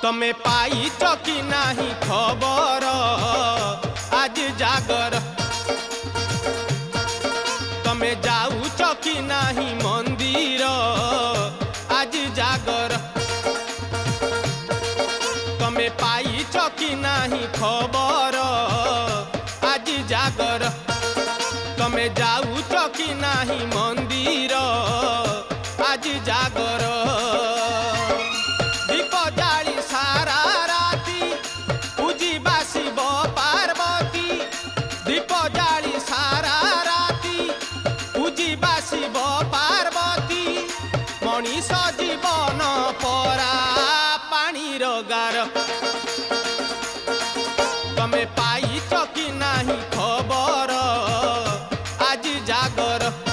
तमे पाइच कि नाही खबर आज जागर तमे जाऊच कि नाही मंदिर आज जागर तमे पाइच कि नाही खबर आज जागर तमे जाऊच कि नाही मंदिर आज जागर दीप जाली सारा राती पूजिबा शिव पार्वती दीप जाली सारा राती पूजिबा शिव पार्वती मनीष जीवन परा पानी गार तमे पाइच कि नाही खबर आज जागर।